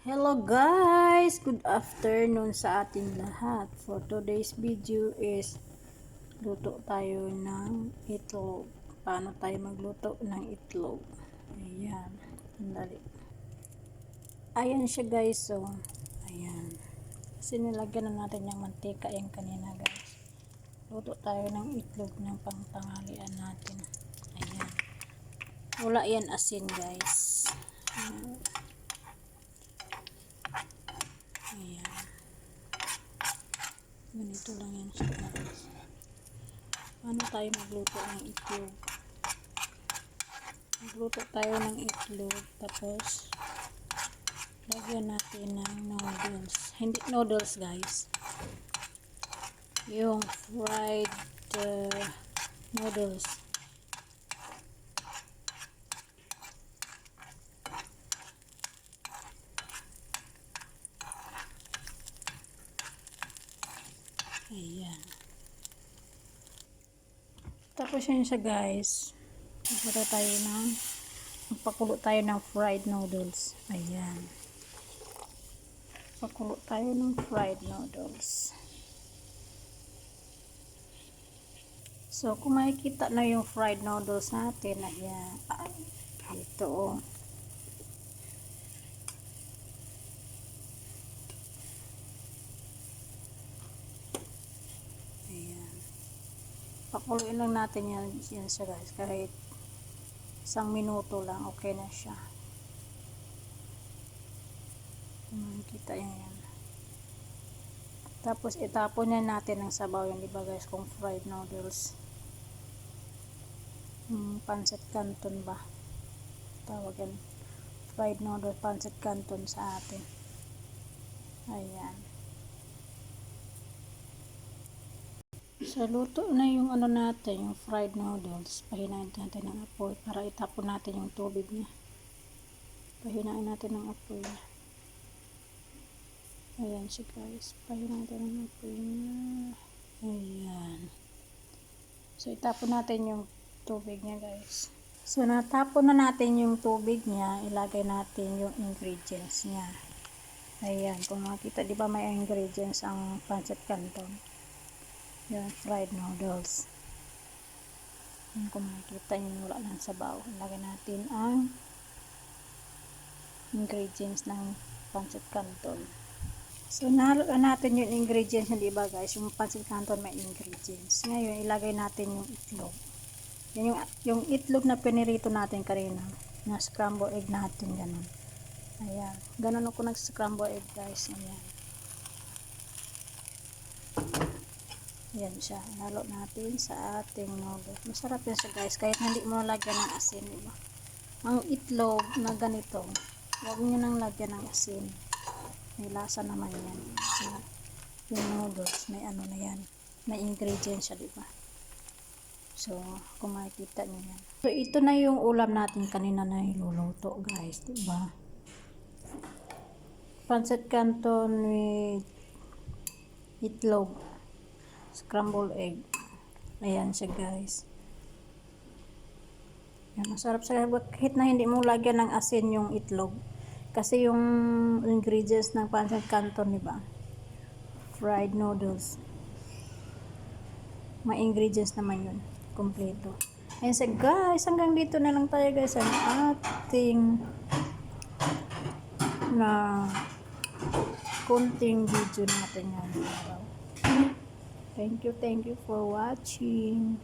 Hello guys! Good afternoon sa ating lahat. For today's video is luto tayo ng itlog. Paano tayo magluto ng itlog? Ayan. Sandali. Ayan siya guys. So, ayan. Kasi nilagyan na natin yung mantika yung kanina guys. Luto tayo ng itlog ng pangtanghalian natin. Ayan. Wala yan asin guys. Ayan. Ayan. Ganito lang yan siya guys. Paano tayo magluto ng itlog? Magluto tayo ng itlog. Tapos, lagyan natin ng noodles. Hindi noodles guys. Yung fried noodles. Ayan. Tapos yun siya guys. Magpakulo tayo ng fried noodles. Ayan. Pakulo tayo ng fried noodles. So, kung makikita na yung fried noodles natin, ayan. Ito oh. Ayan. Pakuluin lang natin yan siya guys. Kahit 1 minuto lang, okay na siya. Kita yan. Tapos itapon na natin ng sabaw yan, diba guys, kung fried noodles. Pancit canton ba? Tawag yan. Fried noodles, pancit canton sa atin. Ayan. So, luto na yung ano natin, yung fried noodles. Pahinain natin ng apoy para itapon natin yung tubig niya. Pahinain natin ng apoy niya. Ayan siya guys. Pahinain natin ng apoy niya. Ayan. So, itapon natin yung tubig niya guys. So, natapon na natin yung tubig niya. Ilagay natin yung ingredients niya. Ayan. Kung makita, di ba may ingredients ang pancit canton? Yung fried noodles. Kung makikita nyo, wala lang sabaw. Ilagay natin ang ingredients ng pancit canton. So, nahalo natin yung ingredients, hindi ba guys? Yung pancit canton may ingredients. Ngayon, ilagay natin yung itlog. Yung itlog na pinirito natin kanina. Na scramble egg natin, ganun. Ayan. Ganun ako nag-scramble egg guys. Ayan. Yan siya. Halo natin sa ating noodles. Masarap yan siya guys. Kahit hindi mo lagyan ng asin. Diba? Ang itlog na ganito, huwag nyo nang lagyan ng asin. May lasa naman yan. Yung noodles, may ano na yan. May ingredients siya, diba? So, kung makikita nyo yan. So, ito na yung ulam natin kanina na iluluto guys. Diba? Pancit canton with itlog. Scrambled egg. Ayan siya guys. Yan, masarap siya kahit na hindi mo lagyan ng asin yung itlog. Kasi yung ingredients ng pancit canton, diba? Fried noodles. May ingredients naman yun. Kompleto. Ayan siya guys. Hanggang dito na lang tayo guys. Ang ating na kunting video natin yan. Thank you for watching.